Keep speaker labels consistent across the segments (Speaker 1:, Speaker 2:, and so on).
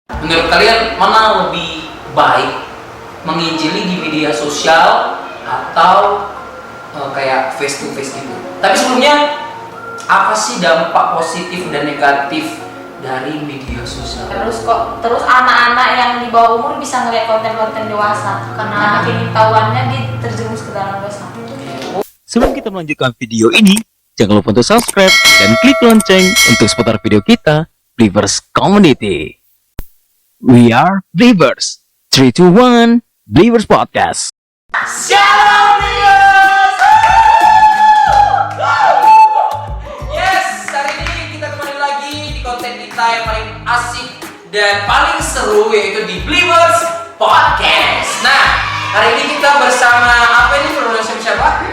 Speaker 1: Menurut kalian mana lebih baik, menginjili di media sosial atau kayak face to face gitu? Tapi sebelumnya, apa sih dampak positif dan negatif dari media sosial?
Speaker 2: Terus anak-anak yang di bawah umur bisa ngeliat konten-konten dewasa karena makin tahuannya dia terjerumus ke dalam dosa.
Speaker 3: Sebelum kita melanjutkan video ini, jangan lupa untuk subscribe dan klik lonceng untuk seputar video kita, Believers Community. We are Believers. 3, 2, 1, Believers Podcast.
Speaker 1: Shalom Believers! Yes, hari ini kita kembali lagi di konten kita yang paling asik dan paling seru, yaitu di Believers Podcast. Nah, hari ini kita bersama apa ini, pronunciation siapa?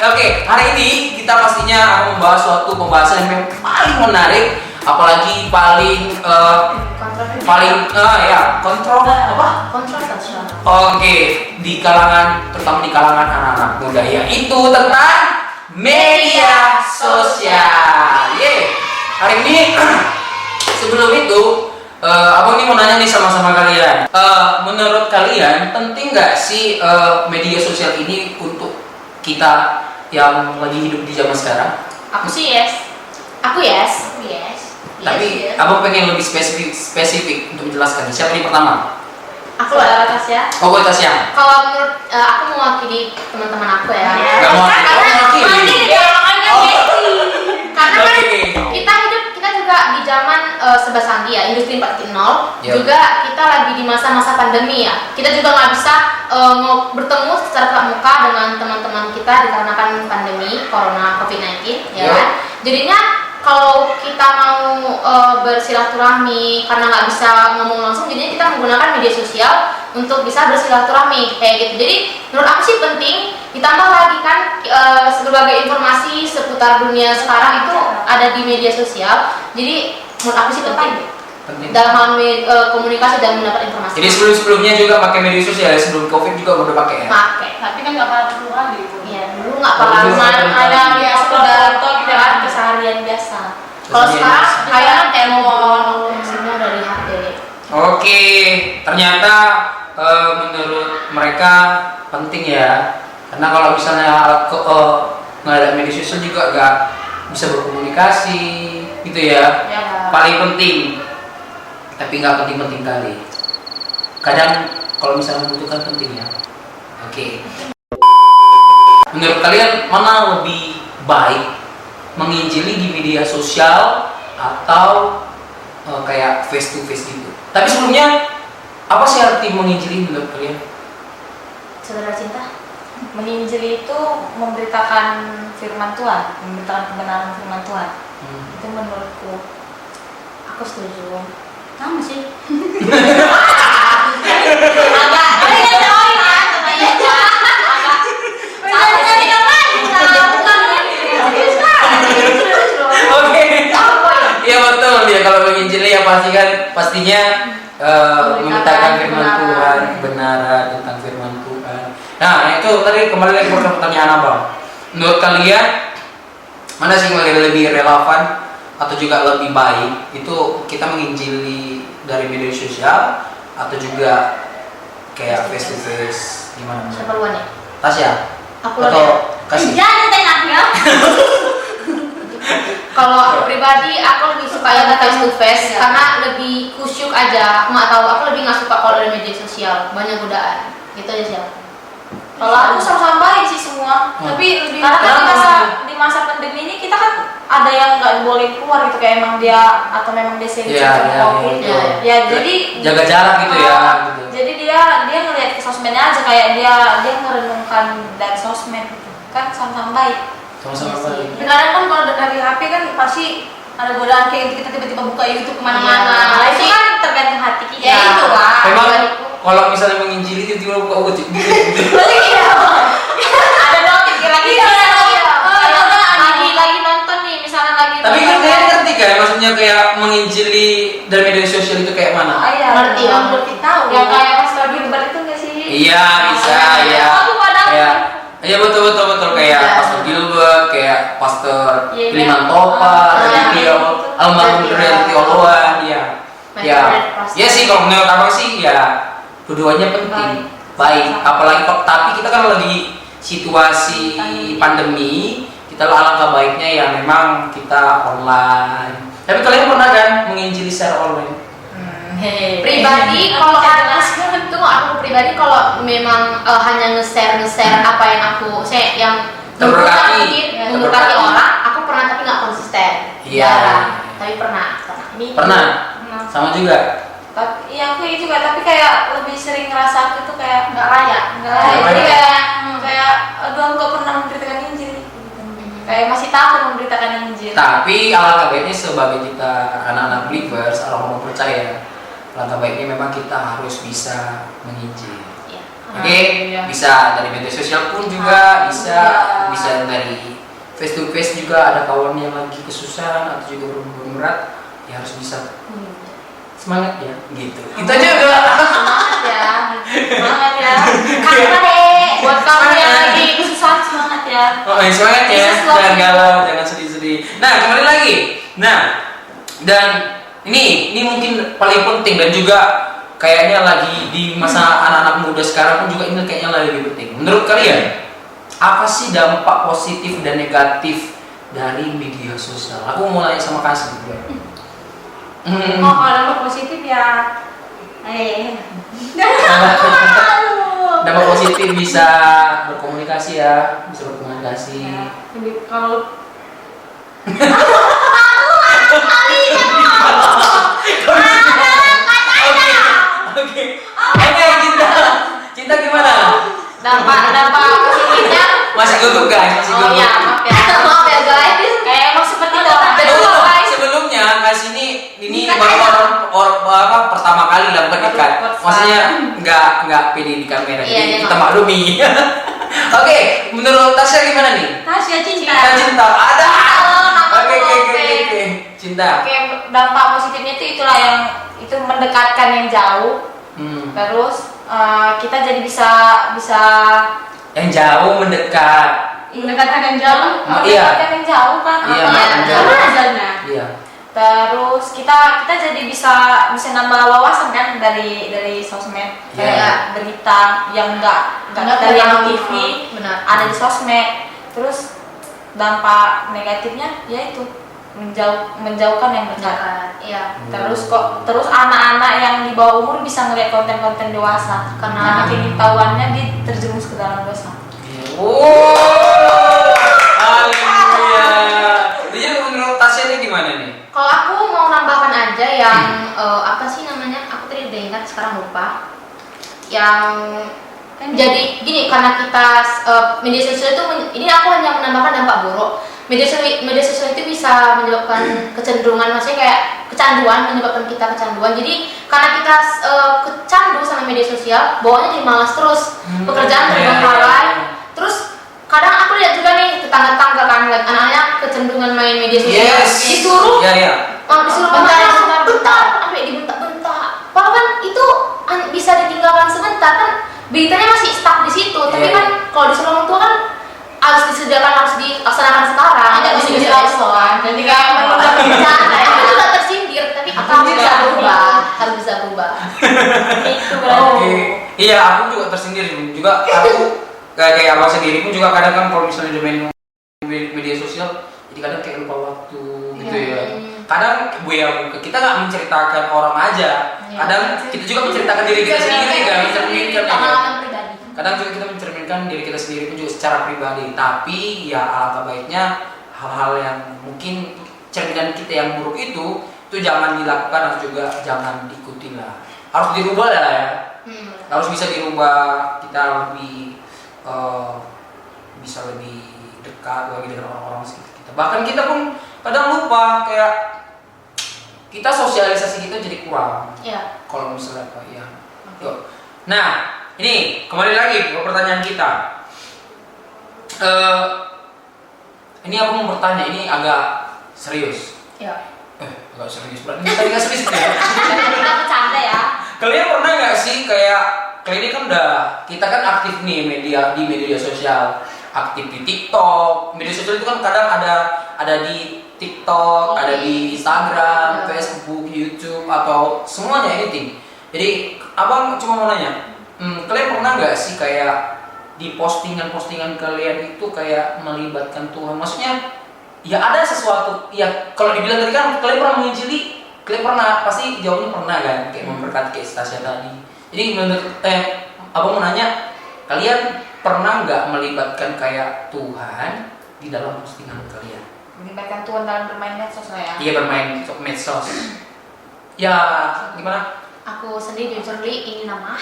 Speaker 1: Oke, hari ini kita pastinya akan membahas suatu pembahasan yang paling menarik, apalagi paling
Speaker 2: Kontroversial.
Speaker 1: Oke, terutama di kalangan anak-anak muda, yaitu tentang media sosial. Hari ini sebelum itu, abang ini mau nanya nih sama kalian. Menurut kalian penting nggak sih media sosial ini untuk kita yang lagi hidup di zaman sekarang?
Speaker 2: Aku sih yes. Aku yes.
Speaker 1: Tapi abang pengen lebih spesifik untuk menjelaskan. Siapa nih pertama?
Speaker 2: Aku lah Tasya.
Speaker 1: Oh, buat Tasya.
Speaker 2: Kalau menurut aku mewakili teman-teman aku ya.
Speaker 1: Nggak mewakili.
Speaker 2: Karena kan kita juga di zaman serba canggih ya, industri 4.0. Juga kita lagi di masa-masa pandemi ya. Kita juga nggak bisa bertemu secara tatap muka dengan teman-teman kita dikarenakan pandemi corona COVID-19 ya kan. Jadinya kalau kita mau bersilaturahmi karena nggak bisa ngomong langsung, jadinya kita menggunakan media sosial untuk bisa bersilaturahmi kayak gitu. Jadi menurut aku sih penting, ditambah lagi kan berbagai informasi seputar dunia sekarang itu ada di media sosial. Jadi menurut aku sih penting. Dalam hal komunikasi dan mendapat informasi.
Speaker 1: Jadi sebelumnya juga pakai media sosial, sebelum COVID juga udah pakai ya?
Speaker 2: Pakai.
Speaker 4: Tapi kan nggak pernah keluar gitu.
Speaker 2: Iya, dulu nggak pernah ada ya sekedar foto keseharian biasa. Kalau sekarang kayak telepon, semua dari HP.
Speaker 1: Oke, ternyata menurut mereka penting ya, karena kalau misalnya nggak ada media sosial juga nggak bisa berkomunikasi, gitu ya. Paling penting, tapi nggak penting-penting kali. Kadang kalau misalnya membutuhkan penting ya. Oke. Menurut kalian mana lebih baik, menginjili di media sosial atau kayak face to face gitu? Tapi sebelumnya, apa sih arti menginjili menurut kalian?
Speaker 2: Saudara cinta, menginjili itu memberitakan firman Tuhan, memberitakan kebenaran firman Tuhan. Itu menurutku, aku setuju. Kamu sih?
Speaker 1: Iya betul ya, kalau menginjili ya pastinya memberitakan firman Tuhan, kebenaran tentang firman Tuhan. Nah itu tadi kembali lagi ke pertanyaan abang. Menurut kalian mana sih yang lebih relevan atau juga lebih baik, itu kita menginjili dari media sosial atau juga kayak face to face, gimana?
Speaker 2: Siapa luan ya?
Speaker 1: Tasya?
Speaker 2: Aku
Speaker 1: atau kasih?
Speaker 2: Jangan tanya. Kalau aku pribadi, aku lebih suka yang face to face karena lebih kusyuk aja. Aku nggak tahu, aku lebih nggak suka kalau dari media sosial, banyak godaan. Gitu aja sih.
Speaker 4: Kalau aku sama-sama baik sih semua, tapi lebih
Speaker 2: Karena
Speaker 4: kan di masa pandemi ini kita kan ada yang nggak boleh keluar gitu, kayak emang dia sensitif COVID. Ya jadi
Speaker 1: jaga jarak gitu ya. Gitu.
Speaker 4: Jadi dia ngelihat ke sosmednya aja, kayak dia merenungkan dari sosmed gitu. Kan sama-sama baik.
Speaker 1: Sama-sama baik.
Speaker 4: Sekarang kan kalau dari HP kan pasti ada godaan kayak kita tiba-tiba buka YouTube kemana-mana.
Speaker 2: Itu kan tergantung hati kita.
Speaker 4: Ya itu lah.
Speaker 1: Memang kalau misalnya menginjili tiba-tiba buka YouTube gitu.
Speaker 2: Ada notif lagi. Lagi nonton nih, misalnya lagi.
Speaker 1: Tapi kan kalian ngerti kan maksudnya kayak menginjili dari media sosial itu kayak mana?
Speaker 2: Ngerti ya.
Speaker 4: Ngerti tahu.
Speaker 2: Ya kayak pas
Speaker 4: Debat itu nggak sih?
Speaker 1: Iya bisa ya.
Speaker 4: Aku padahal.
Speaker 1: Iya betul kayak pas Master
Speaker 4: Iya,
Speaker 1: Piliman
Speaker 4: iya.
Speaker 1: Topa,
Speaker 4: Iya,
Speaker 1: Tio,
Speaker 4: gitu.
Speaker 1: almarhum
Speaker 2: Iya.
Speaker 1: Rianti Oloan, ya.
Speaker 2: My
Speaker 1: Ya,
Speaker 2: favorite person.
Speaker 1: ya sih kalau menurut abang sih ya keduanya penting, baik. Apalagi kok, tapi kita kan lagi situasi pandemi, kita alangkah baiknya ya memang kita online. Tapi kalian pernah kan menginjili secara online?
Speaker 2: Pribadi kalau aku pribadi kalau memang hanya nge-share apa yang saya yang
Speaker 1: Terberkati.
Speaker 2: mungkin
Speaker 1: Ya,
Speaker 2: memberkati
Speaker 1: terberkati.
Speaker 2: orang, aku pernah tapi nggak konsisten.
Speaker 1: Iya.
Speaker 2: Jarang. Tapi pernah. Ini
Speaker 1: Pernah? Sama juga.
Speaker 4: Tapi iya aku juga, tapi kayak lebih sering ngerasa aku tuh kayak
Speaker 2: nggak layak.
Speaker 4: nggak layak.
Speaker 1: Nggak
Speaker 4: Jadi
Speaker 1: layak.
Speaker 4: kayak aduh aku nggak pernah memberitakan Injil. Kayak masih takut memberitakan Injil.
Speaker 1: Tapi alangkah baiknya sebagai kita anak-anak believers, orang-orang percaya, alangkah baiknya memang kita harus bisa menginjil.
Speaker 2: Iya.
Speaker 1: Oke,
Speaker 4: Iya.
Speaker 1: bisa dari media sosial pun juga bisa,
Speaker 4: Iya.
Speaker 1: bisa dari face to face juga. Ada kawan yang lagi kesusahan atau juga berat, ya harus bisa semangat ya, gitu. Itu aja udah.
Speaker 2: Semangat ya.
Speaker 4: Semangat ya.
Speaker 2: Karena deh buat kamu yang
Speaker 4: Semangat.
Speaker 2: lagi kesusahan
Speaker 4: Semangat ya.
Speaker 1: Oh, semangat ya,
Speaker 2: Bisa selalu.
Speaker 1: jangan galau, jangan sedih-sedih. Nah, kembali lagi. Nah, dan ini mungkin paling penting dan juga kayaknya lagi di masa anak-anak muda sekarang pun juga ini kayaknya lebih penting. Menurut kalian, apa sih dampak positif dan negatif dari media sosial? Aku mau nanya sama Kasih juga.
Speaker 4: Oh, kalau dampak positif ya.
Speaker 1: Dampak positif bisa berkomunikasi ya, bisa berkomunikasi.
Speaker 4: Lebih kalau
Speaker 1: Oke. Oke, cinta gimana?
Speaker 2: dampak positifnya.
Speaker 1: Masih gugup guys, masih
Speaker 2: Oh
Speaker 1: gugup.
Speaker 2: ya, maaf ya. Maaf ya guys.
Speaker 4: kayak emang seperti itu orang.
Speaker 2: Betul, guys.
Speaker 1: Sebelumnya Kasih ini
Speaker 2: Nikah
Speaker 1: baru orang pertama kali lakukan nikah.
Speaker 4: Baru
Speaker 1: Maksudnya nggak pede di kamera,
Speaker 2: Iya,
Speaker 1: jadi
Speaker 2: dia
Speaker 1: kita
Speaker 2: nggak-
Speaker 1: maklumi. Oke, menurut Tasya gimana nih?
Speaker 4: Tasya cinta.
Speaker 1: Cinta ada.
Speaker 2: nama
Speaker 1: Oke,
Speaker 2: aku
Speaker 1: oke, oke,
Speaker 2: Ope.
Speaker 1: oke. Cinta.
Speaker 4: Oke, dampak positifnya itu itulah yang itu mendekatkan yang jauh. Terus kita jadi bisa
Speaker 1: Yang jauh mendekat.
Speaker 4: mendekatkan yang jauh,
Speaker 1: Iya.
Speaker 4: mendekatkan yang jauh kan.
Speaker 1: Iya,
Speaker 2: yang
Speaker 1: jauh.
Speaker 4: Iya. Terus kita jadi bisa nambah wawasan kan dari sosmed,
Speaker 1: Iya.
Speaker 4: kayak berita yang enggak
Speaker 2: Nggak
Speaker 4: dari yang
Speaker 2: tahu.
Speaker 4: TV
Speaker 2: Benar.
Speaker 4: ada di sosmed. Terus dampak negatifnya yaitu menjauhkan yang dekat.
Speaker 2: Iya.
Speaker 4: Terus anak-anak yang di bawah umur bisa ngeliat konten-konten dewasa karena ketahuannya dia terjerumus ke dalam dosa.
Speaker 1: Wow. Haleluya. Jadi menurut Tasya ini gimana nih?
Speaker 2: Kalau aku mau nambahkan aja yang apa sih namanya? Aku tadi udah ingat sekarang lupa. Yang jadi gini, karena kita media sosial itu ini aku hanya menambahkan dampak buruk. Media sosial itu bisa menyebabkan kecenderungan, maksudnya kayak kecanduan, menyebabkan kita kecanduan. Jadi karena kita kecandu sama media sosial, bawaannya jadi malas terus, pekerjaan terbengkalai. Terus kadang aku lihat juga nih tetangga-tetangga kan, anak-anak kecenderungan main media sosial, disuruh disuruh bentar, sampai dibentak-bentak. Padahal kan itu bisa ditinggalkan sebentar kan, beritanya masih stuck di situ. Tapi
Speaker 1: Iya.
Speaker 2: kan kalau disuruh orang tua kan harus disediakan, harus dilaksanakan sekarang.
Speaker 4: Nggak bisa dilaksanakan. Jadi kayak menunda
Speaker 2: bencana. Itu juga tersindir, tapi harus bisa berubah, harus bisa berubah.
Speaker 4: itu berarti.
Speaker 1: Oke. Iya, aku juga tersindir juga. Aku kayak abang sendiri pun juga kadang kan kalau misalnya udah main media sosial, jadi kadang kayak lupa waktu gitu ya. Kadang kita nggak menceritakan orang aja. Kadang kita juga menceritakan diri kita sendiri kan, mencerminkan.
Speaker 2: Pengalaman pribadi.
Speaker 1: Kadang juga kita mencerminkan diri kita sendiri pun juga secara pribadi. Tapi ya alangkah baiknya hal-hal yang mungkin cerminan kita yang buruk itu jangan dilakukan dan juga jangan diikuti lah. Harus dirubah lah ya. Harus bisa dirubah, kita lebih bisa lebih dekat lagi dengan orang-orang sekitar kita. Bahkan kita pun kadang lupa, kayak kita sosialisasi kita jadi kurang.
Speaker 2: Iya.
Speaker 1: Kalau misalnya apa ya. Yuk. Nah, ini kembali lagi ke pertanyaan kita. Ini aku mau bertanya, ini agak serius.
Speaker 2: Iya.
Speaker 1: Agak serius. Berarti kita nggak serius ya.
Speaker 2: Kita bercanda ya.
Speaker 1: Kalian pernah nggak sih kayak ini kan kita kan aktif nih di media sosial. aktif di TikTok. Media sosial itu kan kadang ada di TikTok, ada di Instagram, Facebook, YouTube, atau semuanya anything. Jadi abang cuma mau nanya, kalian pernah nggak sih kayak di postingan-postingan kalian itu kayak melibatkan Tuhan? Maksudnya ya ada sesuatu, ya kalau dibilang tadi kan kalian pernah menginjili, kalian pernah, pasti jawabnya pernah kan, kayak memberkati kayak Stasia tadi. Jadi menurut abang mau nanya, kalian pernah nggak melibatkan kayak Tuhan di dalam postingan kalian?
Speaker 4: Melibatkan Tuhan dalam bermain medsos lah ya.
Speaker 1: Iya, bermain medsos. Ya gimana?
Speaker 2: Aku sendiri jujur ini nama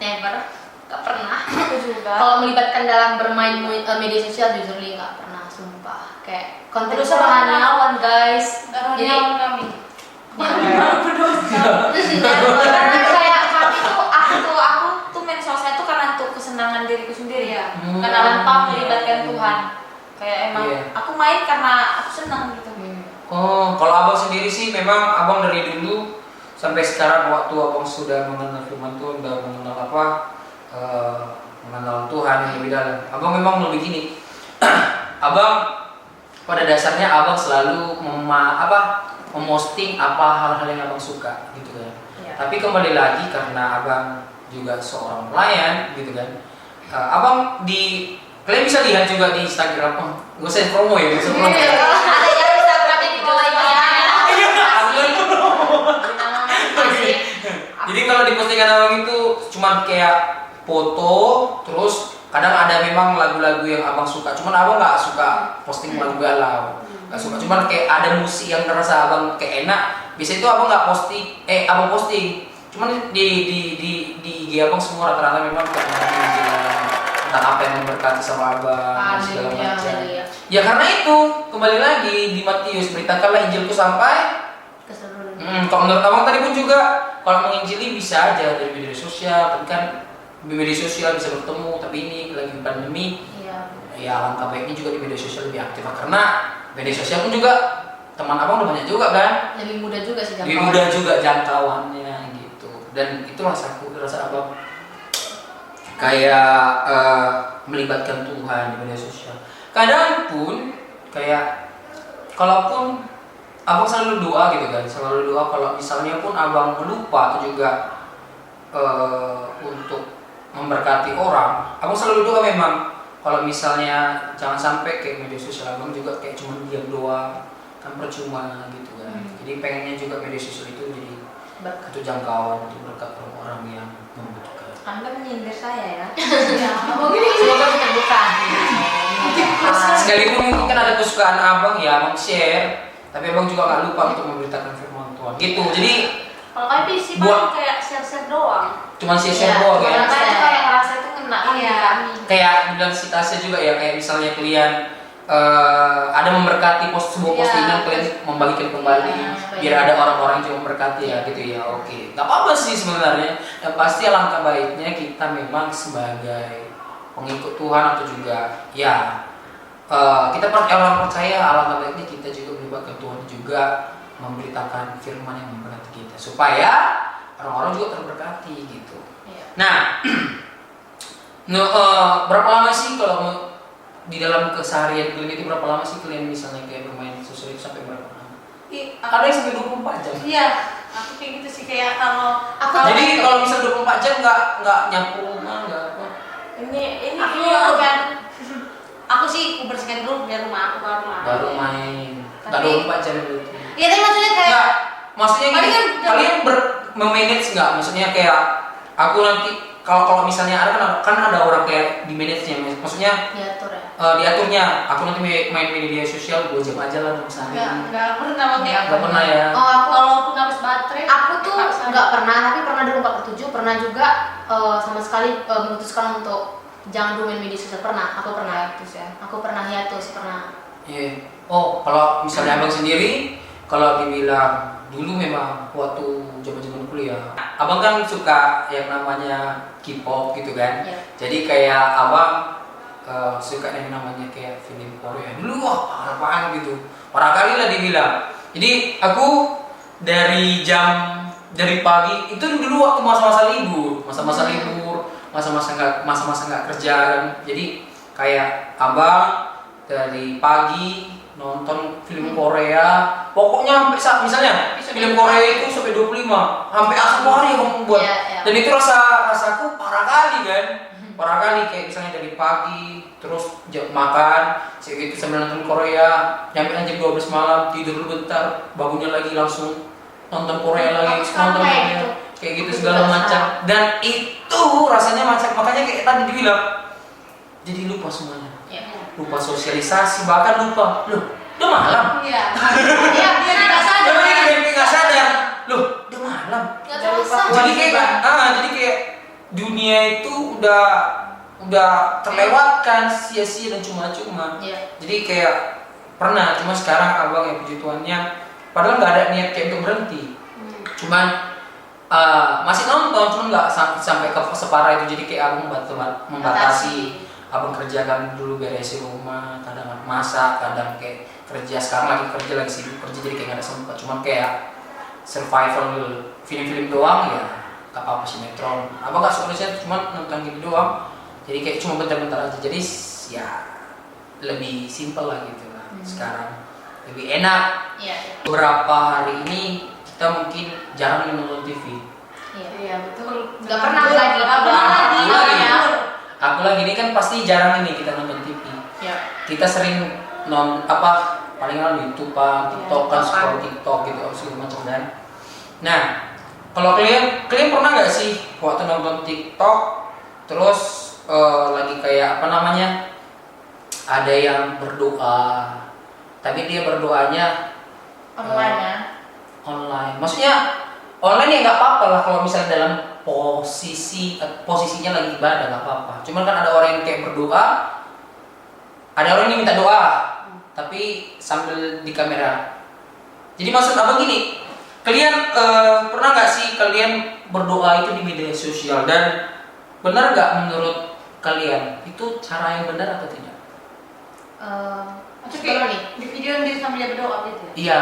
Speaker 2: never, gak pernah.
Speaker 4: Aku juga.
Speaker 2: Kalau melibatkan dalam bermain media sosial jujur gak pernah, sumpah. Kayak konten
Speaker 4: Terus
Speaker 2: rohaniawan guys. Jadi
Speaker 4: kami.
Speaker 2: karena kayak
Speaker 4: Tapi tuh aku tuh mensosnya tuh karena untuk kesenangan diriku sendiri ya. Karena tanpa melibatkan Tuhan. Kayak emang aku main karena aku senang gitu.
Speaker 1: Oh, kalau abang sendiri sih memang abang dari dulu sampai sekarang waktu abang sudah mengenal firman Tuhan dan mengenal mengenal Tuhan yang lebih dalam. Abang memang lebih gini. Abang pada dasarnya abang selalu memosting apa hal-hal yang abang suka gitu kan.
Speaker 4: Ya.
Speaker 1: Tapi kembali lagi karena abang juga seorang pelayan gitu kan. Abang kalian bisa lihat juga di Instagram. Gue usah promo ya, gue usah promo.
Speaker 2: ada yang Instagramnya di bawah ini ya.
Speaker 1: Jadi kalau di postingan abang itu cuma kayak foto, terus kadang ada memang lagu-lagu yang abang suka. Cuman abang nggak suka posting lagu galau, nggak suka. Cuman kayak ada musik yang terasa abang kayak enak. Biasanya itu abang nggak posting, abang posting. Cuman di IG abang semua rata-rata memang tentang apa yang memberkati sama abang segala macam. Ya karena itu kembali lagi di Matius, beritakanlah Injilku sampai. Kalau menurut abang tadi pun juga kalau menginjili bisa aja dari media sosial, tapi kan di media sosial bisa bertemu, tapi ini lagi pandemi. Ya alangkah baiknya juga di media sosial lebih aktif, karena media sosial pun juga teman abang udah banyak juga kan.
Speaker 2: Lebih mudah juga sih
Speaker 1: Lebih mudah juga jangkauannya gitu. Dan itulah rasa abang kayak melibatkan Tuhan di media sosial. Kadang pun kayak kalaupun abang selalu doa gitu kan, selalu doa kalau misalnya pun abang lupa atau juga untuk memberkati orang, abang selalu doa memang kalau misalnya jangan sampai kayak media sosial abang juga kayak cuma diam doang, kan percuma gitu kan. Jadi pengennya juga media sosial itu jadi satu jangkauan untuk berkat orang yang membutuhkan.
Speaker 4: Anda menyindir saya ya?
Speaker 2: Semoga terbuka.
Speaker 1: Sekalipun mungkin kan ada kesukaan abang ya, abang share, tapi abang juga nggak lupa untuk memberitakan firman Tuhan gitu. Jadi
Speaker 4: Kalau kami sih paling kayak share-share doang.
Speaker 1: cuman share doang ya.
Speaker 4: Karena itu kayak ngerasa itu kena di kami.
Speaker 1: Kayak bilang si Tasya juga ya, kayak misalnya kalian ada memberkati sebuah postingan, kalian membagikan kembali biar ada orang-orang yang juga memberkati ya gitu ya. Oke, nggak apa-apa sih sebenarnya. Yang pasti alangkah baiknya kita memang sebagai pengikut Tuhan atau juga ya kita orang percaya, alangkah baiknya kita juga melibatkan Tuhan juga memberitakan firman yang memberkati kita supaya orang-orang juga terberkati gitu. Nah, berapa lama sih kalau di dalam keseharian kalian itu, berapa lama sih kalian misalnya kayak bermain sosial itu sampai berapa lama? Ada yang sampai 24 jam.
Speaker 4: Iya, aku kayak gitu sih, kayak kalau
Speaker 1: Jadi kalau misalnya 24 jam nggak nyapu rumah, nggak apa?
Speaker 4: ini
Speaker 2: Aku
Speaker 4: kan aku sih bersihkan dulu biar rumah aku
Speaker 1: Baru main. Nggak
Speaker 4: Tapi-
Speaker 1: 24 jam itu.
Speaker 4: Iya, tapi maksudnya kayak
Speaker 1: Nggak, maksudnya gini,
Speaker 4: Paling kan
Speaker 1: kalian memanage nggak? Maksudnya kayak aku nanti kalau misalnya kan ada orang kayak di manage-nya, maksudnya
Speaker 2: Diatur ya.
Speaker 1: diaturnya. Aku nanti main media sosial 2 jam aja lah dalam sehari.
Speaker 4: nggak pernah pakai
Speaker 1: Nggak pernah ya.
Speaker 2: Oh, aku
Speaker 4: walaupun habis baterai
Speaker 2: aku tuh nggak pernah, tapi pernah dulu 47, pernah juga sama sekali memutuskan untuk jangan dulu main media sosial. Aku pernah hiatus, pernah.
Speaker 1: Iya. Oh, kalau misalnya abang sendiri, kalau dibilang dulu memang waktu zaman kuliah, abang kan suka yang namanya K-pop gitu kan.
Speaker 2: Iya.
Speaker 1: Jadi kayak abang suka yang namanya kayak film Korea dulu, wah parah banget gitu, parah kali lah dibilang. Jadi aku dari pagi itu dulu waktu masa-masa libur, masa-masa nggak kerja kan. Jadi kayak abang dari pagi nonton film Korea, pokoknya sampai misalnya film Korea itu sampai 25, sampai satu hari kamu buat. Dan itu rasaku parah kali kan, parah kali kayak misalnya dari pagi terus makan, segitu sambil nonton Korea, nyampe jam 12 malam tidur dulu bentar, bangunnya lagi langsung nonton Korea lagi, nonton Korea, kayak gitu segala macam. Dan itu rasanya macam, makanya kayak tadi dibilang, jadi lupa semuanya. Lupa sosialisasi, bahkan lupa loh udah malam.
Speaker 2: Iya dia nggak sadar.
Speaker 1: Nggak sadar loh udah malam. Jadi kayak dunia itu udah terlewatkan, sia-sia dan cuma-cuma. Jadi kayak pernah, cuma sekarang abang ya puji Tuhannya, padahal nggak ada niat kayak untuk berhenti, cuman masih nonton, cuman nggak sampai ke separah itu. Jadi kayak abang membatasi. Abang kerjakan dulu, beresin rumah, kadang masak, kadang kayak kerja. Sekarang lagi sibuk kerja, jadi kayak gak ada sempat. Cuman kayak survival film-film doang ya, gak apa-apa sinetron. Abang gak suka sinetron, cuman nonton gitu doang. Jadi kayak cuma bentar-bentar aja. Jadi ya lebih simple lah gitu lah. Sekarang lebih enak. Beberapa hari ini kita mungkin jarang nonton TV.
Speaker 2: Iya betul. Gak pernah lagi.
Speaker 1: Aku lagi ini kan pasti jarang ini kita nonton TV. Kita sering palingan YouTube, TikTok kan, scroll TikTok gitu segala macam kan. Nah, kalau kalian pernah nggak sih waktu nonton TikTok terus lagi kayak ada yang berdoa, tapi dia berdoanya online. Maksudnya online ya nggak apa-apa lah kalau misalnya dalam posisinya lagi ibadah nggak apa-apa. Cuman kan ada orang yang kayak berdoa, ada orang yang minta doa tapi sambil di kamera. Jadi maksud abang gini, kalian pernah nggak sih kalian berdoa itu di media sosial, dan benar nggak menurut kalian itu cara yang benar atau tidak?
Speaker 4: Di video yang dia sambil berdoa gitu ya?
Speaker 1: Iya,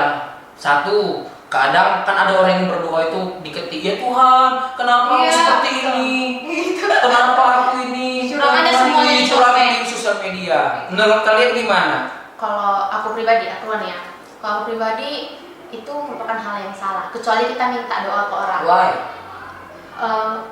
Speaker 1: satu. Kadang kan ada orang yang berdoa itu diketik, ya Tuhan, kenapa aku seperti ini? Kenapa aku ini? Dicurangin di sosial media. Menurut kalian gimana?
Speaker 2: Kalau aku pribadi, kalau aku pribadi itu merupakan hal yang salah. Kecuali kita minta doa ke orang.
Speaker 1: Why?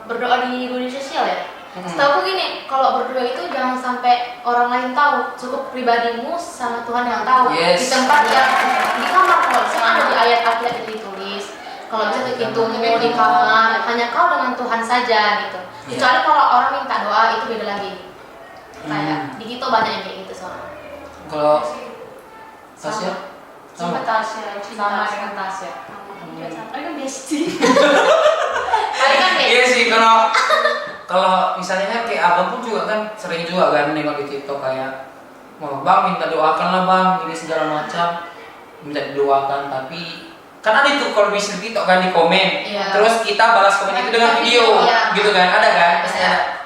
Speaker 2: Berdoa di media sosial ya. Setahu aku gini, kalau berdoa itu jangan sampai orang lain tahu, cukup pribadimu sama Tuhan yang tahu. Di tempat yang di kamar, kalau misalnya ada di ayat Alkitab itu ditulis, kalau bisa dihitungmu di kamar, hanya kau dengan Tuhan saja gitu. Kecuali kalau orang minta doa itu beda lagi. Kayak di situ banyak yang kayak gitu soalnya.
Speaker 1: Kalau Tasya?
Speaker 4: Sama Tasya, sama dengan Tasya. Tapi kan bestie.
Speaker 1: Iya sih, kalau misalnya kayak abang pun juga kan sering juga kan nengok di TikTok kayak, mau bang minta doakan lah bang, ini segala macam, minta didoakan. Tapi kan ada itu kalau bisa di TikTok kan di komen, terus kita balas komen itu dengan video, gitu kan, ada kan, pasti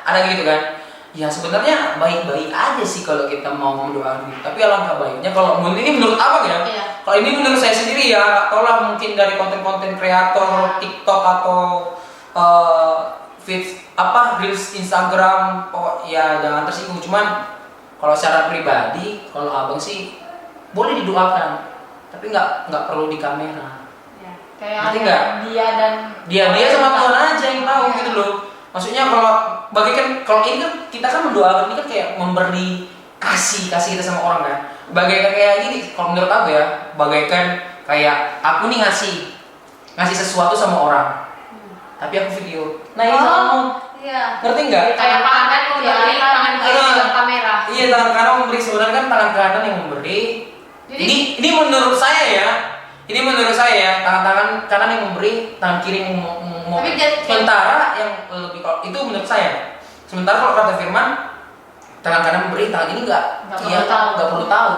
Speaker 1: ada gitu kan. Ya sebenarnya baik-baik aja sih kalau kita mau mendoakan gitu. Tapi alangkah baiknya kalau ini menurut abang ya. Kalau ini menurut saya sendiri ya, tolong mungkin dari konten-konten kreator TikTok atau reels Instagram, ya jangan tersinggung. Cuman kalau secara pribadi, kalau abang sih boleh didoakan, tapi nggak perlu di kamera.
Speaker 4: Kayak
Speaker 1: dia sama Tuhan aja yang tahu gitu loh. Maksudnya kalau ini kan kita kan mendoakan, ini kan kayak memberi kasih kita sama orang kan. Bagaikan kayak gini, kalau menurut aku ya, bagaikan kayak aku nih ngasih sesuatu sama orang, tapi aku video. Nah itu kamu ngerti nggak?
Speaker 2: Kayak tangan memberi, tangan di kamera.
Speaker 1: Iya, tangan kanan memberi, sebenarnya kan tangan kanan yang memberi. Ini menurut saya ya. Tangan kanan yang memberi, tangan kiri yang mau. Sementara yang lebih itu menurut saya. Sementara kalau kata Firman, tangan kanan memberi, tangan ini nggak perlu tahu.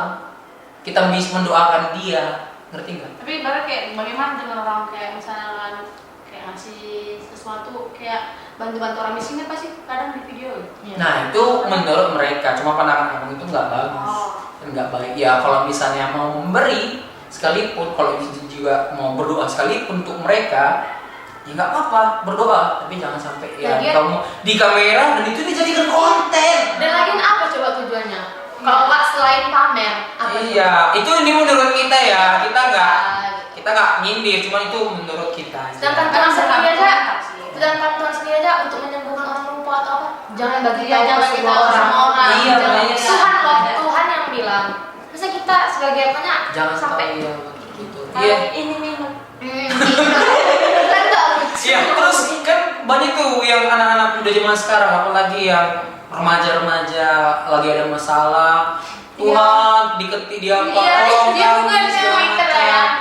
Speaker 1: Kita bisa mendoakan dia, ngerti nggak?
Speaker 4: Tapi ibarat kayak bagaimana dengan orang kayak misalnya kayak ngasih sesuatu kayak bantu-bantu orang miskin pasti kadang di video.
Speaker 1: Nah itu menurut mereka, cuma pandangan abang itu nggak bagus dan nggak baik. Ya kalau misalnya mau memberi sekalipun, kalau juga mau berdoa sekalipun untuk mereka, ya nggak apa-apa, berdoa, tapi jangan sampai ya
Speaker 2: Lagian-
Speaker 1: kamu di kamera dan itu dijadikan konten.
Speaker 2: Dan lagian apa coba tujuannya? Kalau nggak selain pamer, apa?
Speaker 1: Iya, itu ini menurut kita ya, kita nggak
Speaker 2: Gitu.
Speaker 1: nyindir, cuma itu menurut kita aja.
Speaker 2: Sedangkan Tuhan sendiri aja, sedangkan Tuhan sendiri aja untuk menyembuhkan orang lupa atau apa, jangan bagi
Speaker 4: Iya, jangan
Speaker 2: ke
Speaker 4: kita
Speaker 2: semua
Speaker 4: sama orang.
Speaker 1: Iya,
Speaker 2: Jangan.
Speaker 1: makanya.
Speaker 2: Tuhan loh, Tuhan yang bilang. Masa kita sebagai apanya
Speaker 1: Jangan
Speaker 2: sampai
Speaker 1: sampai ya gitu.
Speaker 4: Kalau
Speaker 1: Iya.
Speaker 4: ini minum.
Speaker 2: Kan nggak lucu.
Speaker 1: Iya, terus kan banyak tuh yang anak-anak muda zaman sekarang, apalagi yang remaja-remaja lagi ada masalah. Tuhan diketik dia apa?
Speaker 2: Iya,
Speaker 1: tolong
Speaker 2: dia
Speaker 1: kami,
Speaker 2: bukan
Speaker 1: segala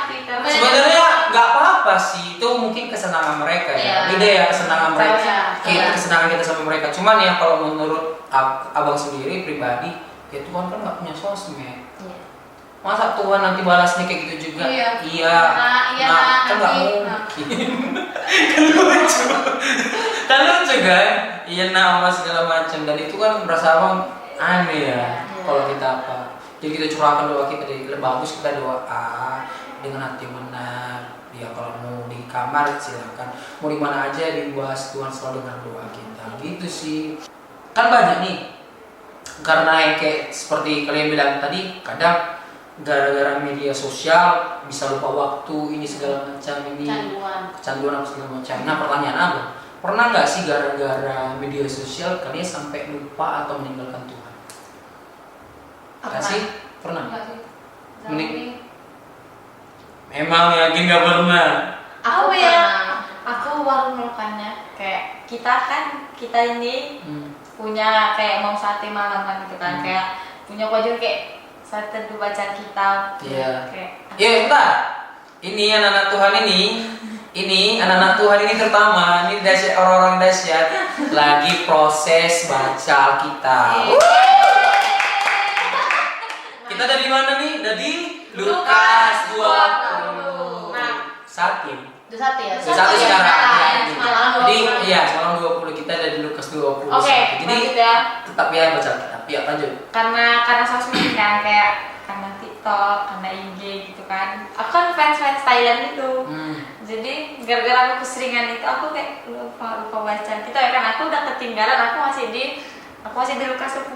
Speaker 2: Twitter
Speaker 1: macam.
Speaker 2: ya.
Speaker 1: Sebenarnya nggak apa-apa sih, itu mungkin kesenangan mereka ya.
Speaker 2: Iya.
Speaker 1: Beda ya kesenangan mereka.
Speaker 2: Iya.
Speaker 1: Kesenangan kita sama mereka. Cuman ya kalau menurut abang sendiri pribadi, ya Tuhan kan nggak punya sosmed.
Speaker 2: Iya.
Speaker 1: Masa Tuhan nanti balasnya kayak gitu juga?
Speaker 4: Iya.
Speaker 1: Iya.
Speaker 2: Iya,
Speaker 1: Kan nggak
Speaker 2: nanti.
Speaker 1: mungkin. Kan lucu. Kan lucu kan? Iya nama segala macam dan itu kan berasa abang aneh ya. Kalau kita apa? Jadi kita curahkan doa kita dari bagus, kita doa dengan hati yang benar. Ya kalau mau di kamar silakan, mau di mana aja dibahas, Tuhan selalu dengan doa kita. Gitu sih. Kan banyak nih. Karena yang kayak seperti kalian bilang tadi, kadang gara-gara media sosial bisa lupa waktu ini segala macam ini kecanduan apa segala macam. Nah pertanyaan abang, pernah nggak sih gara-gara media sosial kalian sampai lupa atau meninggalkan Tuhan? Nggak sih? Pernah? Menik- Emang yakin nggak pernah?
Speaker 2: Aku
Speaker 4: Apa ya?
Speaker 2: pernah.
Speaker 4: Aku baru melakukannya. Kayak kita ini
Speaker 1: Hmm.
Speaker 4: punya kayak mau sate malam kan gitu kan, kayak punya kewajiban kayak saat teduh bacaan kitab.
Speaker 1: Iya.
Speaker 4: Kayak
Speaker 1: Ya entar, ini anak-anak Tuhan ini anak-anak Tuhan ini terutama ini dahsyat, orang-orang dahsyat lagi proses baca Alkitab. Kita dari mana nih? Dari Lukas 20.
Speaker 2: Nah,
Speaker 1: Satu.
Speaker 2: itu satu ya.
Speaker 1: Itu satu sekarang.
Speaker 2: Ya,
Speaker 1: Ya.
Speaker 2: semalam
Speaker 1: Jadi
Speaker 2: 20.
Speaker 1: iya, semalam 20 kita dari Lukas 20.
Speaker 4: Oke,
Speaker 1: Jadi
Speaker 4: lanjut ya.
Speaker 1: tetap ya baca Alkitab. Ya lanjut.
Speaker 4: Karena sosmed kan, kayak karena TikTok, karena IG gitu kan. Aku kan fans Thailand itu. Jadi gara-gara aku keseringan itu aku kayak lupa bacaan kita ya kan, aku udah ketinggalan, aku masih di Lukas 10.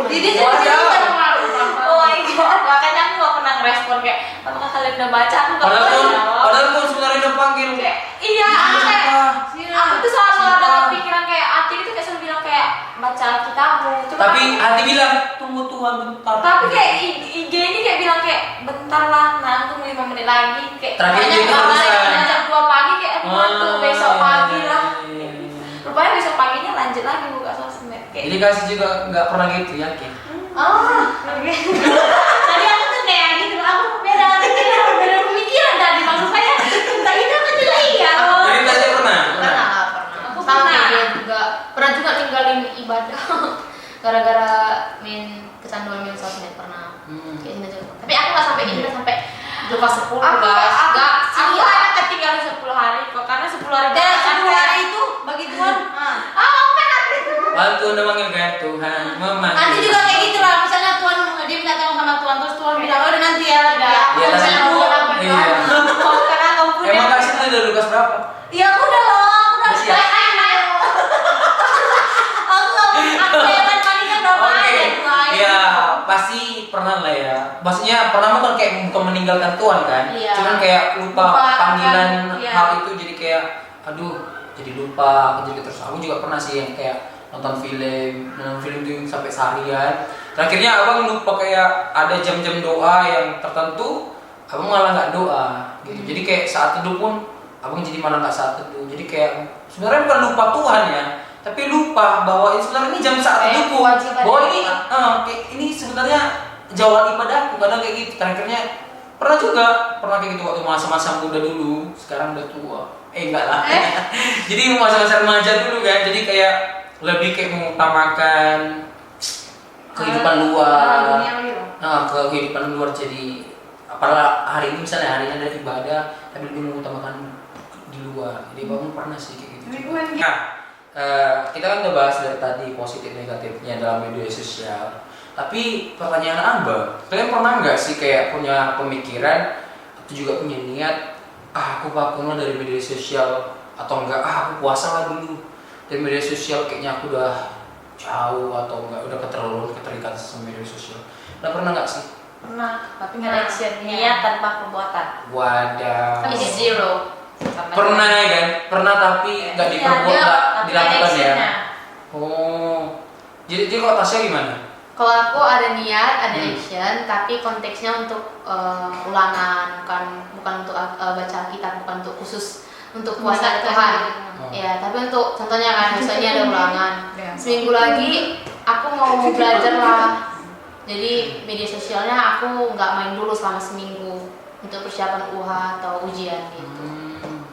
Speaker 4: Jadi oh my god, makanya aku gak pernah ngerespon kayak apakah kalian udah baca, aku gak pernah jawab.
Speaker 1: Padahal tuh sebenarnya udah panggil.
Speaker 4: Kayak, iya, aku kayak aku tuh selalu ada pikiran kayak hati itu kayak selalu bilang kayak baca Alkitabmu. Cuma
Speaker 1: Tapi
Speaker 4: aku-
Speaker 1: hati bilang tunggu Tuhan bentar.
Speaker 4: tapi kayak IG ini kayak bilang kayak bentar lah, nanggung 5 menit lagi kayak
Speaker 1: Terakhir
Speaker 4: banyak
Speaker 1: gitu
Speaker 4: banget
Speaker 1: terusan.
Speaker 4: jam 2 pagi kayak aduh ngantuk, besok pagi lah.
Speaker 1: Iya.
Speaker 4: Rupanya besok paginya lanjut lagi buka sosmed kayak.
Speaker 1: Jadi kasih juga nggak pernah gitu yakin.
Speaker 4: Oke. Tadi aku tuh kayak gitu, aku beda pemikiran tadi maksud saya tentang itu aku juga iya loh.
Speaker 1: Jadi tadi pernah.
Speaker 2: Pernah.
Speaker 4: Aku
Speaker 2: Sama
Speaker 4: pernah.
Speaker 2: dia juga juga ninggalin ibadah gara-gara kecanduan sosmed pernah. Kayak gitu juga. Tapi aku nggak sampai ini, sampai Lukas 10 guys. Nggak
Speaker 4: Aku
Speaker 2: sih.
Speaker 4: hanya ketinggalan 10 hari kok, karena 10 hari
Speaker 5: Dan
Speaker 4: belakangan
Speaker 5: 10
Speaker 4: kayak-
Speaker 5: hari itu bagi Tuhan.
Speaker 1: Waktu udah manggil kan Tuhan memanggil.
Speaker 5: Nanti juga kayak gitu lah. Misalnya Tuhan dia minta tolong sama Tuhan, terus Tuhan bilang, "Oh, udah nanti ya."
Speaker 2: Iya,
Speaker 1: Iya,
Speaker 5: Misalnya
Speaker 1: tapi-
Speaker 5: aku
Speaker 1: iya.
Speaker 4: Karena kamu punya
Speaker 1: Emang kasih tuh dari Lukas berapa?
Speaker 5: Ya aku udah loh, aku udah
Speaker 1: Masih ya?
Speaker 5: aku lewat paling kan berapa
Speaker 1: Oke.
Speaker 5: aja Tuhan.
Speaker 1: Ya pasti pernah lah ya. Maksudnya pernah bukan kayak bukan meninggalkan Tuhan kan?
Speaker 2: Iya.
Speaker 1: Cuman kayak lupa
Speaker 5: Lupa
Speaker 1: panggilan
Speaker 5: kan, iya.
Speaker 1: hal itu jadi kayak aduh jadi lupa jadi terus. Aku juga pernah sih yang kayak nonton film tuh sampai seharian. Terakhirnya abang lupa kayak ada jam-jam doa yang tertentu, abang malah nggak doa gitu. Jadi kayak saat teduh pun abang jadi malah nggak saat teduh. Jadi kayak sebenarnya bukan lupa Tuhan ya, tapi lupa bahwa sebenarnya ini jam saat teduhku.
Speaker 2: kewajiban
Speaker 1: Bahwa
Speaker 2: doa.
Speaker 1: ini kayak ini sebenarnya jawaban ibadahku. Kadang kayak gitu. Terakhirnya pernah kayak gitu waktu masa-masa muda dulu. Sekarang udah tua. Enggak lah. Jadi masa-masa remaja dulu kan. Jadi kayak lebih kayak mengutamakan kehidupan luar. Nah, kehidupan luar jadi apalagi hari ini misalnya hari ini ada ibadah tapi lebih mengutamakan di luar. Jadi bangun pernah sih kayak gitu. Nah, kita kan udah bahas dari tadi positif negatifnya dalam media sosial. Tapi pertanyaan Abang, kalian pernah nggak sih kayak punya pemikiran atau juga punya niat aku vakumlah dari media sosial, atau enggak aku puasa lah dulu dari media sosial, kayaknya aku udah jauh, atau enggak udah keterikatan sama media sosial. Udah pernah nggak sih?
Speaker 4: Pernah, tapi nggak ada action, niat tanpa perbuatan.
Speaker 1: Wadah.
Speaker 2: Is zero.
Speaker 1: Pernah ya kan? Pernah tapi nggak
Speaker 4: Iya,
Speaker 1: diperbuat,
Speaker 4: dia-
Speaker 1: nggak
Speaker 4: tapi
Speaker 1: dilakukan
Speaker 4: ada
Speaker 1: ya?
Speaker 4: actionnya.
Speaker 1: Oh, jadi kalau Tasya gimana?
Speaker 2: Kalau aku ada niat, ada
Speaker 1: Hmm.
Speaker 2: action, tapi konteksnya untuk ulangan, bukan untuk baca Alkitab, bukan untuk khusus untuk puasa
Speaker 5: Mengingatkan
Speaker 2: Tuhan.
Speaker 5: diri.
Speaker 1: Oh.
Speaker 2: Ya, tapi untuk contohnya kan, misalnya ada ulangan,
Speaker 4: Iya.
Speaker 2: seminggu lagi aku mau belajar lah. Jadi media sosialnya aku nggak main dulu selama seminggu untuk persiapan UH atau ujian gitu.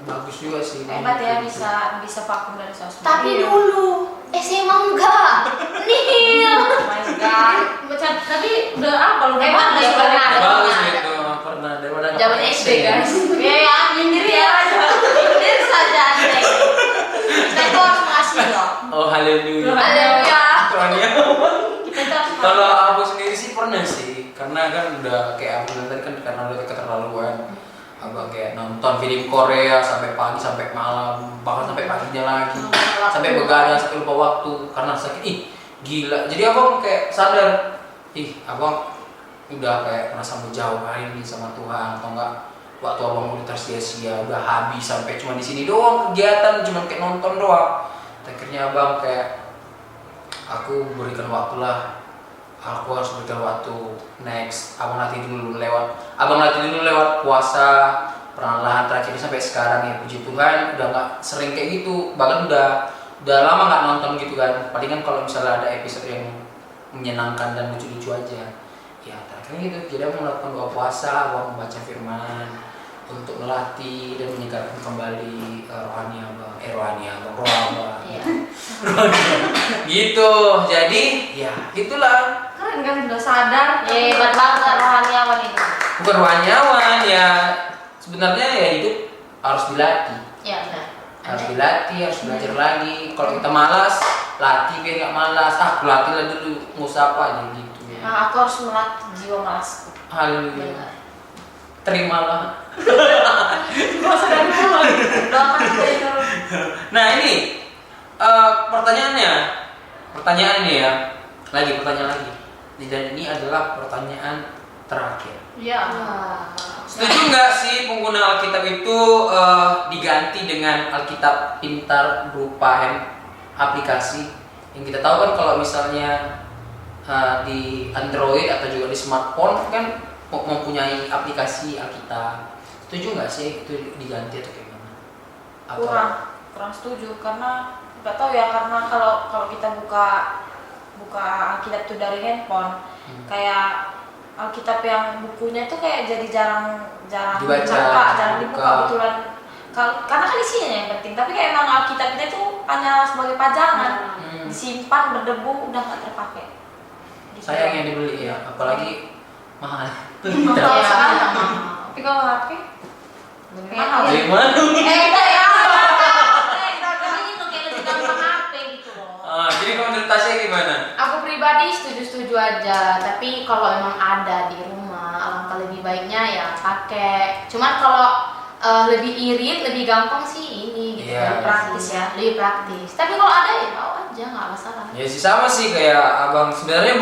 Speaker 1: Bagus juga sih.
Speaker 4: Hebat ya, bisa vakum dari sosmed.
Speaker 2: Tapi
Speaker 4: Iya.
Speaker 2: dulu SMA enggak, nihil.
Speaker 4: Oh my god.
Speaker 5: Tapi udah apa lu udah
Speaker 2: Emang
Speaker 5: bagus
Speaker 2: ya,
Speaker 5: udah
Speaker 2: pernah ada.
Speaker 1: Bagus gitu, pernah daripada nggak
Speaker 2: Zaman
Speaker 1: pakai
Speaker 2: SD
Speaker 1: action.
Speaker 2: guys.
Speaker 5: Ya ya nyindir ya.
Speaker 2: Nyindir saja Anda. Kita itu harus mengasih loh.
Speaker 1: Oh haleluya.
Speaker 2: Haleluya.
Speaker 1: Soalnya
Speaker 5: Kita tuh harus
Speaker 1: kalau aku sendiri sih pernah sih, karena kan udah kayak aku bilang tadi kan karena udah keterlaluan. Abang kayak nonton film Korea sampai pagi sampai malam, bahkan sampai paginya lagi, sampai begadang sampai lupa waktu karena sakit. Ih gila. Jadi abang kayak sadar, abang udah kayak merasa menjauh hari ini sama Tuhan, atau enggak waktu abang udah tersia-sia, udah habis sampai cuma di sini doang kegiatan, cuma kayak nonton doang. Akhirnya abang kayak aku berikan waktu lah, aku harus berikan waktu. Next abang latih dulu lewat puasa perlahan terakhir sampai sekarang ya, puji Tuhan udah nggak sering kayak gitu, bahkan udah lama nggak nonton gitu kan. Palingan kalau misalnya ada episode yang menyenangkan dan lucu-lucu aja ya terakhir gitu. Jadi abang melakukan doa puasa, abang membaca firman untuk melatih dan menyegarkan kembali rohani abang, roh abang.
Speaker 2: Iya.
Speaker 1: Gitu. Jadi ya itulah,
Speaker 5: keren kan udah sadar.
Speaker 2: Hebat banget rohaniawan itu.
Speaker 1: bukan rohaniawan ya, sebenarnya ya hidup harus dilatih,
Speaker 2: Iya benar.
Speaker 1: harus belajar lagi. Kalau kita malas, latih biar nggak malas. Aku latih lah dulu, nggak usah apa aja gitu.
Speaker 2: Nah, aku harus melatih jiwa malasku.
Speaker 1: Haleluya.
Speaker 2: Benar.
Speaker 1: Terimalah.
Speaker 5: Gua sadar dulu. Doakan dari dulu.
Speaker 1: Nah ini pertanyaannya ya, pertanyaan lagi. Dan ini adalah pertanyaan terakhir.
Speaker 5: Iya.
Speaker 2: Wah.
Speaker 1: Setuju nggak sih pengguna Alkitab itu diganti dengan Alkitab pintar berupa aplikasi? Yang kita tahu kan kalau misalnya di Android atau juga di smartphone kan mempunyai aplikasi Alkitab. Setuju nggak sih itu diganti atau kayak gimana?
Speaker 4: kurang setuju karena nggak tahu ya, karena kalau kita buka Alkitab tuh dari handphone, kayak Alkitab yang bukunya tuh kayak jadi jarang
Speaker 1: Dibaca,
Speaker 4: dibuka
Speaker 1: dibuka.
Speaker 4: betulan. Karena kan isinya yang penting, tapi kayak emang Alkitab itu tuh hanya sebagai pajangan, disimpan berdebu udah nggak terpakai. Gitu.
Speaker 1: Sayang yang dibeli ya, apalagi mahal.
Speaker 4: Mahal
Speaker 2: Iya,
Speaker 4: sekali.
Speaker 2: mahal.
Speaker 4: Tapi kalau HP lebih mahal.
Speaker 1: Dari mana?
Speaker 2: Ya.
Speaker 5: Tapi itu kayak lebih gampang HP gitu loh.
Speaker 1: Jadi kalau menurut Tasya gimana?
Speaker 2: Aku pribadi setuju aja, tapi kalau memang ada di rumah, alangkah lebih baiknya ya pakai. Cuman kalau lebih irit, lebih gampang sih ini gitu.
Speaker 1: Iya.
Speaker 2: Lebih praktis ya, lebih praktis. Tapi kalau ada ya bawa aja, nggak masalah.
Speaker 1: Ya sih sama sih kayak abang, sebenarnya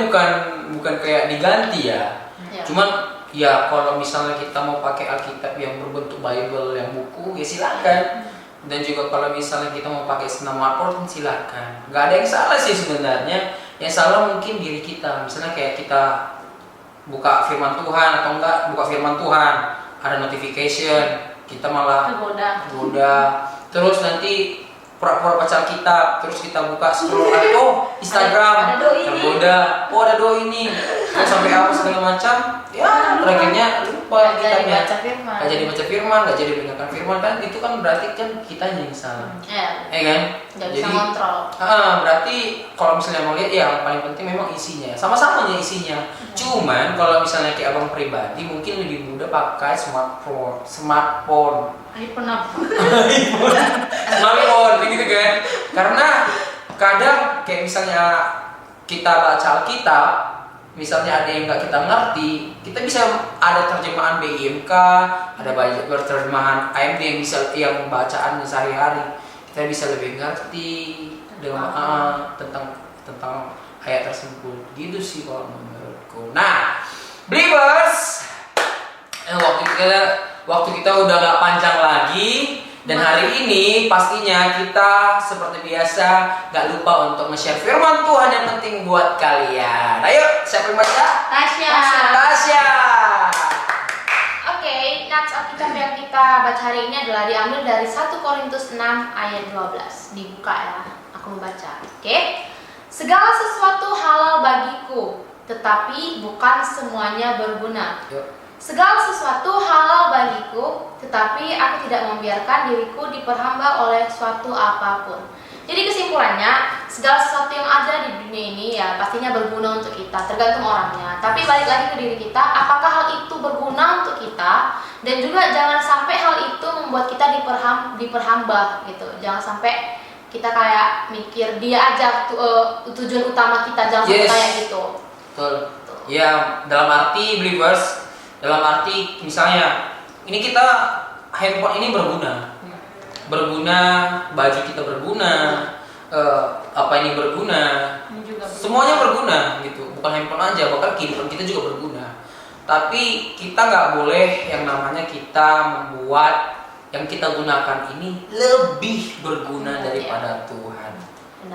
Speaker 1: bukan kayak diganti ya.
Speaker 2: Ya.
Speaker 1: Cuman ya kalau misalnya kita mau pakai Alkitab yang berbentuk Bible yang buku ya silakan. Dan juga kalau misalnya kita mau pakai smartphone silakan. Nggak ada yang salah sih sebenarnya. Yang salah mungkin diri kita. Misalnya kayak kita buka firman Tuhan atau enggak buka firman Tuhan, ada notification, kita malah tergoda. Terus nanti pura-pura baca Alkitab, terus kita buka scroll Instagram,
Speaker 4: Ada doi ini.
Speaker 1: tergoda. Ada doi ini. Terus sampai apa segala macam. Ya, terakhirnya lupa
Speaker 2: Nggak jadi
Speaker 1: Alkitabnya.
Speaker 2: baca firman.
Speaker 1: Nggak jadi baca firman, nggak jadi mendengarkan firman kan itu kan berarti kan kitanya yang salah.
Speaker 2: Ya,
Speaker 1: Kan?
Speaker 2: nggak bisa kontrol.
Speaker 1: Berarti kalau misalnya mau lihat ya yang paling penting memang isinya. Sama-samanya isinya. Cuman kalau misalnya kayak abang pribadi mungkin lebih mudah pakai smartphone.
Speaker 5: iPhone apa?
Speaker 1: Smartphone begitu kan. Karena kadang kayak misalnya kita baca Alkitab misalnya ada yang nggak kita ngerti, kita bisa ada terjemahan BIMK, ada banyak terjemahan AMD yang bisa yang bacaan sehari-hari, kita bisa lebih ngerti dengan tentang ayat tersebut. Gitu sih kalau menurutku. Nah, Believers, waktu kita udah nggak panjang lagi. Dan hari ini pastinya kita seperti biasa gak lupa untuk nge-share firman Tuhan yang penting buat kalian. Ayo, siapa yang baca? Tasya.
Speaker 2: Oke, nats Alkitab yang kita baca hari ini adalah diambil dari 1 Korintus 6 ayat 12. Dibuka ya, aku membaca. Oke. Segala sesuatu halal bagiku, tetapi bukan semuanya berguna.
Speaker 1: Yuk.
Speaker 2: Segala sesuatu halal bagiku, tetapi aku tidak membiarkan diriku diperhamba oleh suatu apapun. Jadi kesimpulannya, segala sesuatu yang ada di dunia ini ya pastinya berguna untuk kita, tergantung orangnya. Tapi balik lagi ke diri kita, apakah hal itu berguna untuk kita? Dan juga jangan sampai hal itu membuat kita diperhamba gitu. Jangan sampai kita kayak mikir dia aja tujuan utama kita, jangan sampai kayak gitu.
Speaker 1: Betul. Ya, dalam arti Believers, dalam arti misalnya ini kita handphone ini berguna, baju kita berguna, apa ini berguna, semuanya berguna gitu, bukan handphone aja, bahkan kehidupan kita juga berguna. Tapi kita nggak boleh yang namanya kita membuat yang kita gunakan ini lebih berguna daripada Tuhan.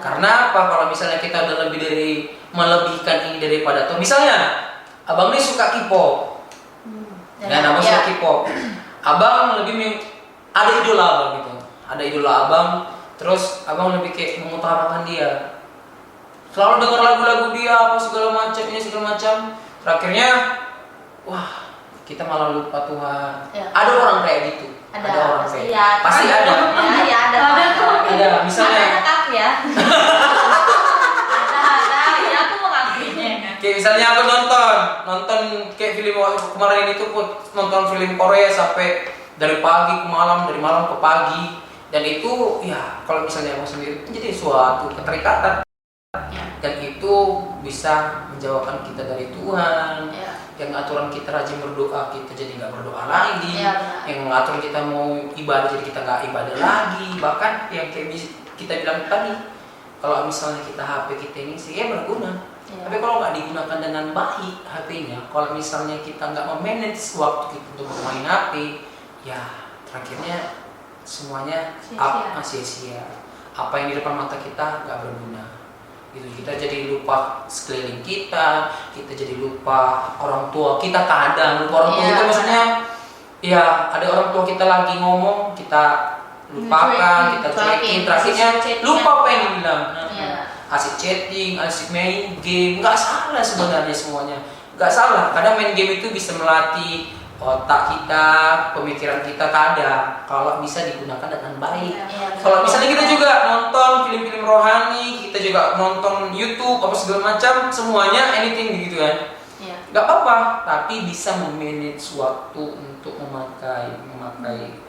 Speaker 1: Karena apa? Kalau misalnya kita udah melebihkan ini daripada Tuhan, misalnya abang ini suka K-pop. Dan abang suka K-pop. Abang lebih ada idola abang gitu. Ada idola abang, terus abang lebih kayak mengutamakan dia. Selalu dengar lagu-lagu dia apa segala macam, ini segala macam. Terakhirnya wah, kita malah lupa Tuhan. Ya. Ada orang kayak gitu. Ada orang kayak gitu. Pasti ada.
Speaker 2: Ya, ada.
Speaker 1: Ada, misalnya
Speaker 4: Ada aku ya. Ya aku mau ngakuinnya.
Speaker 1: Kayak misalnya aku nonton kayak film kemarin itu nonton film Korea sampai dari pagi ke malam, dari malam ke pagi, dan itu ya kalau misalnya aku sendiri jadi suatu keterikatan dan itu bisa menjauhkan kita dari Tuhan. Yang aturan kita rajin berdoa kita jadi nggak berdoa lagi, yang ngatur kita mau ibadah jadi kita nggak ibadah lagi, bahkan yang kayak kita bilang tadi kalau misalnya kita HP kita ini sih ya berguna. Tapi kalau nggak digunakan dengan baik HP-nya, kalau misalnya kita nggak memanage waktu kita untuk bermain HP, ya terakhirnya semuanya sia-sia. Apa yang di depan mata kita nggak berguna. Gitu, kita jadi lupa sekeliling kita jadi lupa orang tua kita, kadang lupa orang tua kita, maksudnya ya ada orang tua kita lagi ngomong kita lupakan, kita cuekin, terakhirnya lupa apa yang dibilang. Asik chatting, asik main game, nggak salah sebenarnya semuanya, nggak salah. Kadang main game itu bisa melatih otak kita, pemikiran kita kadang kalau bisa digunakan dengan baik. Kalau misalnya kita juga nonton film-film rohani, kita juga nonton YouTube apa segala macam, semuanya anything gitu kan, nggak apa-apa. Tapi bisa memanage waktu untuk memakai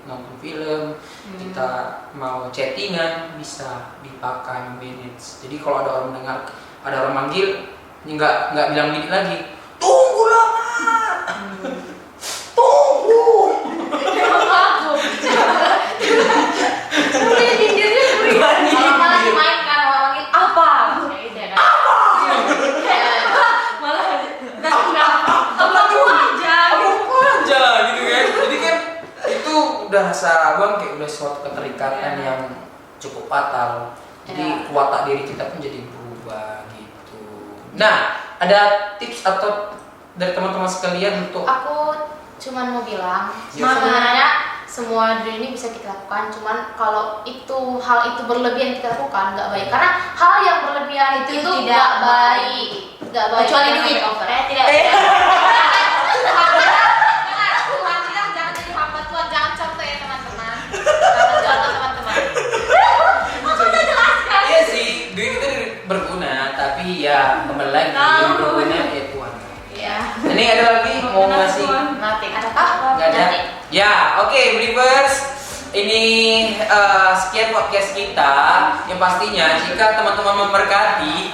Speaker 1: nonton film, kita mau chattingan bisa dipakai manage. Jadi kalau ada orang mendengar, ada orang manggil, nggak bilang gini lagi, tunggu lama. Tunggu.
Speaker 2: Kalau malah dimainkan orang manggil apa?
Speaker 1: Aja gitu kan. Jadi kan itu udah rasa abang kayak udah suatu keterikatan yang cukup fatal. Jadi watak diri kita pun jadi berubah gitu. Nah, ada tips atau dari teman-teman sekalian untuk
Speaker 2: Aku cuman mau bilang, sebenarnya semua di ini bisa kita lakukan, cuman kalau hal itu berlebihan kita lakukan nggak baik, karena hal yang berlebihan itu nggak baik, kecuali duit.
Speaker 4: Tidak.
Speaker 2: Tuhan bilang jangan jadi hamba Tuhan, jangan contoh ya teman-teman. Jangan contoh teman-teman.
Speaker 1: Iya sih, duit itu berguna, tapi ya kembali lagi yang berguna ya Tuhan.
Speaker 2: Ya.
Speaker 1: Ini ada lagi mau ngasih?
Speaker 2: Mati. Adakah?
Speaker 1: Nggak ada. Ya, oke, Believers. ini sekian podcast kita. Yang pastinya jika teman-teman memberkati,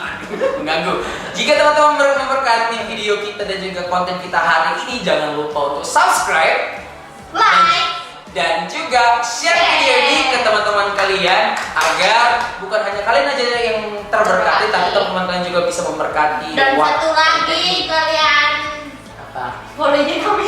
Speaker 1: mengganggu. Jika teman-teman memberkati video kita dan juga konten kita hari ini, jangan lupa untuk subscribe,
Speaker 2: Like,
Speaker 1: dan juga share video ini ke teman-teman kalian agar bukan hanya kalian aja yang terberkati, tapi teman-teman kalian juga bisa memberkati.
Speaker 2: dan satu lagi kalian
Speaker 1: Apa?
Speaker 5: Boleh jadi kami.